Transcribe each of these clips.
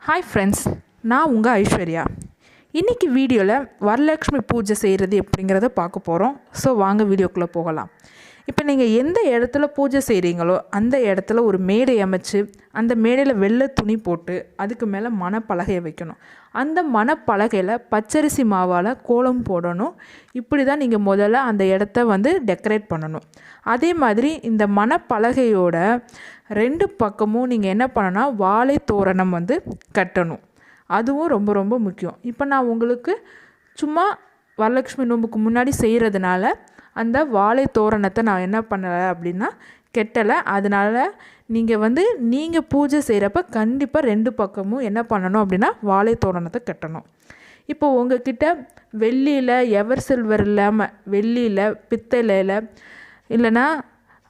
Hi friends, நான் உங்கள் ஐஸ்வர்யா. இன்றைக்கி வீடியோவில் வரலக்ஷ்மி பூஜை செய்கிறது எப்படிங்கிறத பார்க்க போகிறோம். ஸோ வாங்க வீடியோக்குள்ளே போகலாம். இப்போ நீங்கள் எந்த இடத்துல பூஜை செய்கிறீங்களோ அந்த இடத்துல ஒரு மேடை அமைச்சு அந்த மேடையில் வெள்ளை துணி போட்டு அதுக்கு மேலே மணப்பலகையை வைக்கணும். அந்த மணப்பலகையில் பச்சரிசி மாவால் கோலம் போடணும். இப்படி தான் நீங்கள் முதல்ல அந்த இடத்த டெக்கரேட் பண்ணணும். அதே மாதிரி இந்த மணப்பலகையோட 2 பக்கமும் நீங்கள் என்ன பண்ணணும்னா வாழை தோரணம் கட்டணும். அதுவும் ரொம்ப ரொம்ப முக்கியம். இப்போ நான் உங்களுக்கு சும்மா வரலக்ஷ்மி நோம்புக்கு முன்னாடி செய்கிறதுனால அந்த வாழை தோரணத்தை நான் என்ன பண்ணலை அப்படின்னா கெட்டலை. அதனால் நீங்கள் பூஜை செய்கிறப்ப கண்டிப்பாக 2 பக்கமும் என்ன பண்ணணும் அப்படின்னா வாழை தோரணத்தை கட்டணும். இப்போ உங்ககிட்ட வெள்ளியில் எவர் சில்வர் இல்லாமல் வெள்ளியில் பித்தளையில் இல்லைன்னா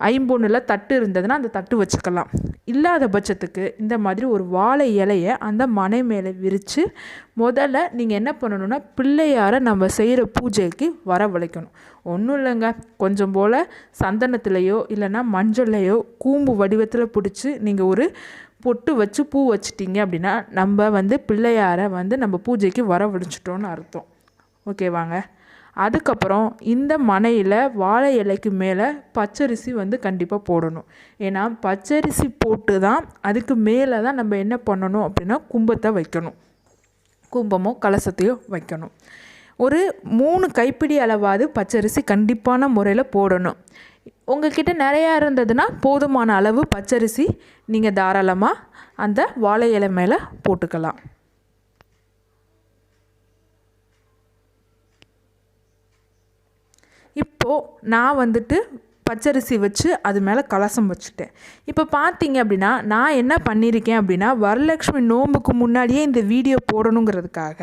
ஐம்பொன்னில் தட்டு இருந்ததுன்னா அந்த தட்டு வச்சுக்கலாம். இல்லாத பட்சத்துக்கு இந்த மாதிரி ஒரு வாழை இலையை அந்த மனை மேலே விரித்து முதல்ல நீங்கள் என்ன பண்ணணுன்னா பிள்ளையாரை நம்ம செய்கிற பூஜைக்கு வரவழைக்கணும். ஒன்றும் இல்லைங்க, கொஞ்சம் போல் சந்தனத்துலேயோ இல்லைன்னா மஞ்சள்லையோ கூம்பு வடிவத்தில் பிடிச்சி நீங்கள் ஒரு பொட்டு வச்சு பூ வச்சிட்டிங்க அப்படின்னா நம்ம பிள்ளையாரை நம்ம பூஜைக்கு வரவழைச்சிட்டோன்னு அர்த்தம். ஓகேவாங்க. அதுக்கப்புறம் இந்த மனையில் வாழை இலைக்கு மேலே பச்சரிசி கண்டிப்பாக போடணும். ஏன்னா பச்சரிசி போட்டு தான் அதுக்கு மேலே தான் நம்ம என்ன பண்ணணும் அப்படின்னா கும்பத்தை வைக்கணும். கும்பமோ கலசத்தையோ வைக்கணும். ஒரு 3 கைப்பிடி அளவாவது பச்சரிசி கண்டிப்பான முறையில் போடணும். உங்கள்கிட்ட நிறையா இருந்ததுன்னா போதுமான அளவு பச்சரிசி நீங்கள் தாராளமாக அந்த வாழை இலை மேலே போட்டுக்கலாம். இப்போது நான் பச்சரிசி வச்சு அது மேலே கலசம் வச்சுட்டேன். இப்போ பார்த்தீங்க அப்படின்னா நான் என்ன பண்ணியிருக்கேன் அப்படின்னா வரலக்ஷ்மி நோம்புக்கு முன்னாடியே இந்த வீடியோ போடணுங்கிறதுக்காக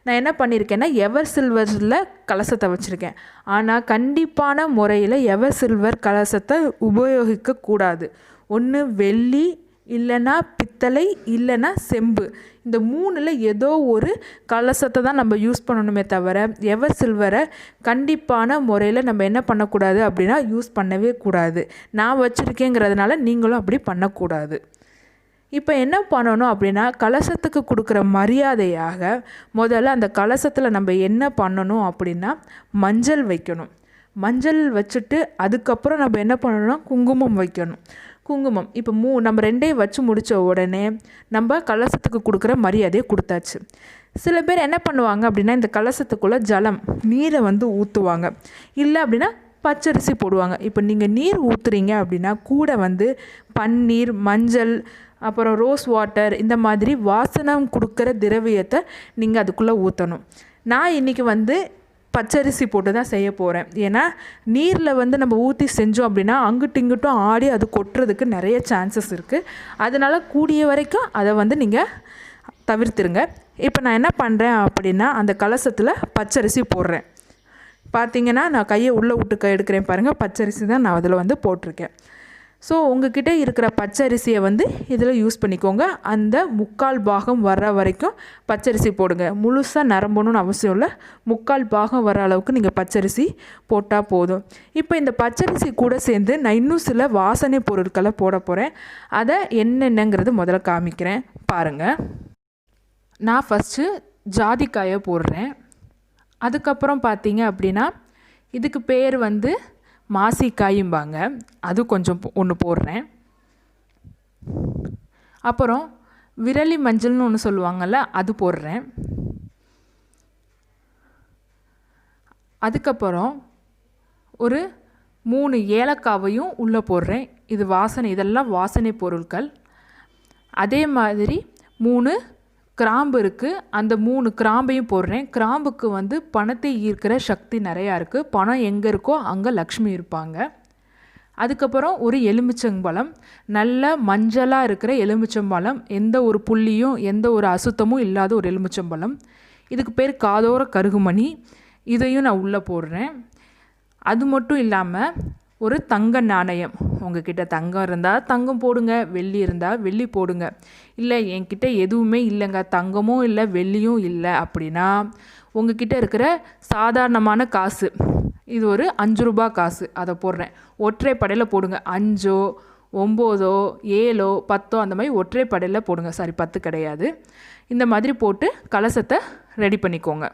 நான் என்ன பண்ணியிருக்கேன்னா எவர் சில்வரில் கலசத்தை வச்சுருக்கேன். ஆனால் கண்டிப்பான முறையில் எவர் சில்வர் கலசத்தை உபயோகிக்கக்கூடாது. ஒன்று வெள்ளி இல்லைன்னா பித்தளை இல்லைன்னா செம்பு, இந்த 3ல் ஏதோ ஒரு கலசத்தை தான் நம்ம யூஸ் பண்ணணுமே தவிர எவர் சில்வரை கண்டிப்பான முறையில் நம்ம என்ன பண்ணக்கூடாது அப்படின்னா யூஸ் பண்ணவே கூடாது. நான் வச்சுருக்கேங்கிறதுனால நீங்களும் அப்படி பண்ணக்கூடாது. இப்போ என்ன பண்ணணும் அப்படின்னா கலசத்துக்கு கொடுக்குற மரியாதையாக முதல்ல அந்த கலசத்தில் நம்ம என்ன பண்ணணும் அப்படின்னா மஞ்சள் வைக்கணும். மஞ்சள் வச்சுட்டு அதுக்கப்புறம் நம்ம என்ன பண்ணணும்னா குங்குமம் வைக்கணும். குங்குமம் இப்போ நம்ம 2ஐயும் வச்சு முடித்த உடனே நம்ம கலசத்துக்கு கொடுக்குற மரியாதையை கொடுத்தாச்சு. சில பேர் என்ன பண்ணுவாங்க அப்படின்னா இந்த கலசத்துக்குள்ளே ஜலம் நீரை ஊற்றுவாங்க. இல்லை அப்படின்னா பச்சரிசி போடுவாங்க. இப்போ நீங்கள் நீர் ஊற்றுறீங்க அப்படின்னா கூட பன்னீர், மஞ்சள், அப்புறம் ரோஸ் வாட்டர், இந்த மாதிரி வாசனம் கொடுக்குற திரவியத்தை நீங்கள் அதுக்குள்ளே ஊற்றணும். நான் இன்றைக்கி பச்சரிசி போட்டு தான் செய்ய போகிறேன். ஏன்னா நீரில் நம்ம ஊற்றி செஞ்சோம் அப்படின்னா அங்கிட்டு இங்கிட்டும் ஆடி அது கொட்டுறதுக்கு நிறைய சான்சஸ் இருக்குது. அதனால் கூடிய வரைக்கும் அதை நீங்கள் தவிர்த்துருங்க. இப்போ நான் என்ன பண்ணுறேன் அப்படின்னா அந்த கலசத்தில் பச்சரிசி போடுறேன். பார்த்திங்கன்னா நான் கையை உள்ளே விட்டு எடுக்கிறேன் பாருங்கள், பச்சரிசி தான் நான் அதில் போட்டிருக்கேன். ஸோ உங்கள்கிட்ட இருக்கிற பச்சரிசியை இதில் யூஸ் பண்ணிக்கோங்க. அந்த 3/4 பாகம் வர்ற வரைக்கும் பச்சரிசி போடுங்க. முழுசாக நிரம்பணும்னு அவசியம் இல்லை. 3/4 பாகம் வர அளவுக்கு நீங்கள் பச்சரிசி போட்டால் போதும். இப்போ இந்த பச்சரிசி கூட சேர்ந்து நான் இன்னும் சில வாசனை பொருட்களை போட போகிறேன். அதை என்னென்னங்கிறது முதல்ல காமிக்கிறேன் பாருங்கள். நான் ஃபஸ்ட்டு ஜாதிக்காயை போடுறேன். அதுக்கப்புறம் பார்த்தீங்க அப்படின்னா இதுக்கு பேர் மாசிக்காயும்பாங்க, அது கொஞ்சம் ஒன்று போடுறேன். அப்புறம் விரலி மஞ்சள்னு ஒன்று சொல்லுவாங்கள்ல, அது போடுறேன். அதுக்கப்புறம் ஒரு 3 ஏலக்காவையும் உள்ளே போடுறேன். இது வாசனை, இதெல்லாம் வாசனை பொருட்கள். அதே மாதிரி 3 கிராம்பு இருக்குது, அந்த 3 கிராம்பையும் போடுறேன். கிராம்புக்கு பணத்தை ஈர்க்கிற சக்தி நிறையா இருக்குது. பணம் எங்கே இருக்கோ அங்கே லக்ஷ்மி இருப்பாங்க. அதுக்கப்புறம் ஒரு எலுமிச்சம்பழம், நல்ல மஞ்சளாக இருக்கிற எலுமிச்சம்பழம், எந்த ஒரு புள்ளியும் எந்த ஒரு அசுத்தமும் இல்லாத ஒரு எலுமிச்சம்பழம். இதுக்கு பேர் காதோர கருகுமணி, இதையும் நான் உள்ளே போடுறேன். அது மட்டும் இல்லாமல் ஒரு தங்க நாணயம், உங்ககிட்ட தங்கம் இருந்தால் தங்கம் போடுங்க, வெள்ளி இருந்தால் வெள்ளி போடுங்க. இல்லை என்கிட்ட எதுவுமே இல்லைங்க, தங்கமும் இல்லை வெள்ளியும் இல்லை அப்படின்னா உங்ககிட்ட இருக்கிற சாதாரணமான காசு, இது ஒரு 5 ரூபா காசு, அதை போடுறேன். ஒற்றை படையில் போடுங்க. 5 9 7 10 அந்த மாதிரி ஒற்றைப்படையில் போடுங்க. சாரி 10 கிடையாது. இந்த மாதிரி போட்டு கலசத்தை ரெடி பண்ணிக்கோங்க.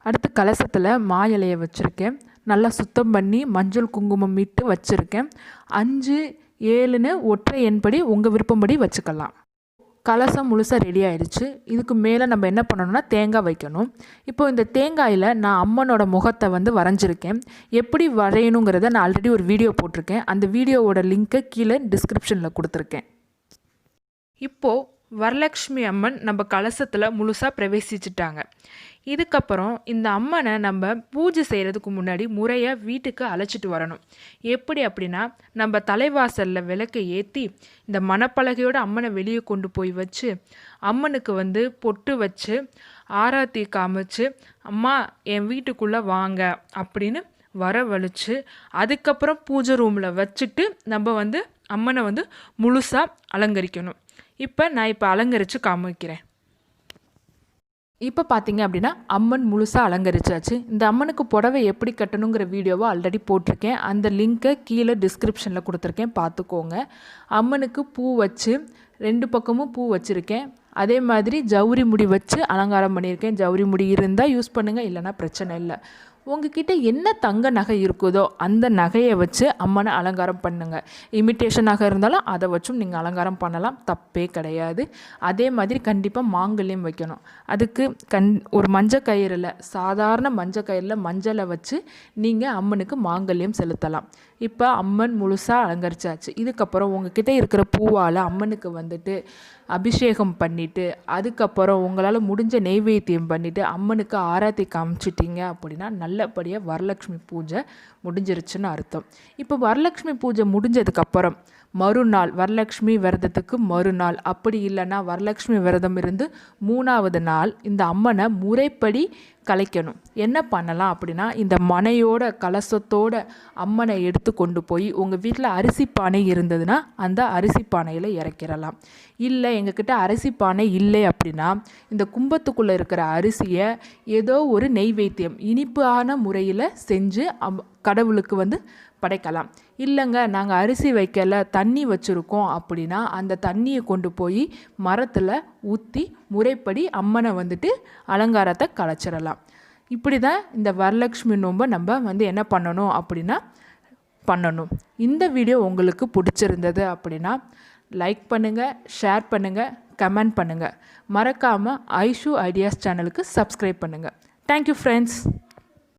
அடுத்து கலசத்தில் மா இலையை வச்சுருக்கேன். நல்லா சுத்தம் பண்ணி மஞ்சள் குங்குமம் இட்டு வச்சுருக்கேன். 5 7ன்னு ஒற்றை எண்படி உங்கள் விருப்பம்படி வச்சுக்கலாம். கலசம் முழுசாக ரெடி ஆகிடுச்சு. இதுக்கு மேலே நம்ம என்ன பண்ணணும்னா தேங்காய் வைக்கணும். இப்போ இந்த தேங்காயில் நான் அம்மனோட முகத்தை வரைஞ்சிருக்கேன். எப்படி வரையணுங்கிறத நான் ஆல்ரெடி ஒரு வீடியோ போட்டிருக்கேன். அந்த வீடியோவோட லிங்க்கை கீழே டிஸ்கிரிப்ஷனில் கொடுத்துருக்கேன். இப்போது வரலக்ஷ்மி அம்மன் நம்ம கலசத்தில் முழுசாக பிரவேசிச்சிட்டாங்க. இதுக்கப்புறம் இந்த அம்மனை நம்ம பூஜை செய்கிறதுக்கு முன்னாடி முறையாக வீட்டுக்கு அழைச்சிட்டு வரணும். எப்படி அப்படின்னா, நம்ம தலைவாசலில் விளக்கை ஏற்றி இந்த மணப்பலகையோட அம்மனை வெளியே கொண்டு போய் வச்சு அம்மனுக்கு பொட்டு வச்சு ஆராத்தி காமிச்சு, அம்மா என் வீட்டுக்குள்ளே வாங்க அப்படின்னு வரவழைச்சு அதுக்கப்புறம் பூஜை ரூமில் வச்சுட்டு நம்ம அம்மனை முழுசாக அலங்கரிக்கணும். இப்போ நான் அலங்கரித்து காமிக்கிறேன். இப்போ பார்த்தீங்க அப்படின்னா அம்மன் முழுசாக அலங்கரிச்சாச்சு. இந்த அம்மனுக்கு புடவை எப்படி கட்டணுங்கிற வீடியோவை ஆல்ரெடி போட்டிருக்கேன். அந்த லிங்க்கை கீழே டிஸ்கிரிப்ஷனில் கொடுத்துருக்கேன், பார்த்துக்கோங்க. அம்மனுக்கு பூ வச்சு 2 பக்கமும் பூ வச்சுருக்கேன். அதே மாதிரி ஜவுரி முடி வச்சு அலங்காரம் பண்ணியிருக்கேன். ஜவுரி முடி இருந்தால் யூஸ் பண்ணுங்கள், இல்லைனா பிரச்சனை இல்லை. உங்ககிட்ட என்ன தங்க நகை இருக்குதோ அந்த நகையை வச்சு அம்மனை அலங்காரம் பண்ணுங்கள். இமிட்டேஷன் நகை இருந்தாலும் அதை வச்சும் நீங்கள் அலங்காரம் பண்ணலாம், தப்பே கிடையாது. அதே மாதிரி கண்டிப்பாக மாங்கல்யம் வைக்கணும். அதுக்கு ஒரு மஞ்சள் கயிறில், சாதாரண மஞ்சள் கயிறில் மஞ்சளை வச்சு நீங்கள் அம்மனுக்கு மாங்கல்யம் செலுத்தலாம். இப்போ அம்மன் முழுசாக அலங்கரிச்சாச்சு. இதுக்கப்புறம் உங்ககிட்ட இருக்கிற பூவால் அம்மனுக்கு அபிஷேகம் பண்ணிவிட்டு அதுக்கப்புறம் உங்களால் முடிஞ்ச நெய்வேத்தியம் பண்ணிவிட்டு அம்மனுக்கு ஆராத்தி காமிச்சிட்டிங்க அப்படின்னா நல்லபடியாக வரலட்சுமி பூஜை முடிஞ்சிருச்சுன்னு அர்த்தம். இப்போ வரலட்சுமி பூஜை முடிஞ்சதுக்கப்புறம் மறுநாள், வரலட்சுமி விரதத்துக்கு மறுநாள், அப்படி இல்லைன்னா வரலட்சுமி விரதம் இருந்து 3வது நாள் இந்த அம்மனை முறைப்படி கலைக்கணும். என்ன பண்ணலாம் அப்படின்னா, இந்த மனையோட கலசத்தோட அம்மனை எடுத்து கொண்டு போய் உங்கள் வீட்டில் அரிசி பானை இருந்ததுன்னா அந்த அரிசி பானையில் இறக்கிடலாம். இல்லை எங்ககிட்ட அரிசி பானை இல்லை அப்படின்னா இந்த கும்பத்துக்குள்ளே இருக்கிற அரிசியை ஏதோ ஒரு நெய்வேத்தியம் இனிப்பான முறையில் செஞ்சு கடவுளுக்கு படைக்கலாம். இல்லைங்க நாங்கள் அரிசி வைக்கல, தண்ணி வச்சுருக்கோம் அப்படின்னா அந்த தண்ணியை கொண்டு போய் மரத்தில் ஊற்றி முறைப்படி அம்மனை அலங்காரத்தை கலைச்சிடலாம். இப்படி தான் இந்த வரலட்சுமி நோன்பை நம்ம என்ன பண்ணணும் அப்படின்னா பண்ணணும். இந்த வீடியோ உங்களுக்கு பிடிச்சிருந்தது அப்படின்னா லைக் பண்ணுங்கள், ஷேர் பண்ணுங்கள், கமெண்ட் பண்ணுங்கள். மறக்காமல் ஐஷு ஐடியாஸ் சேனலுக்கு சப்ஸ்கிரைப் பண்ணுங்கள். Thank you friends.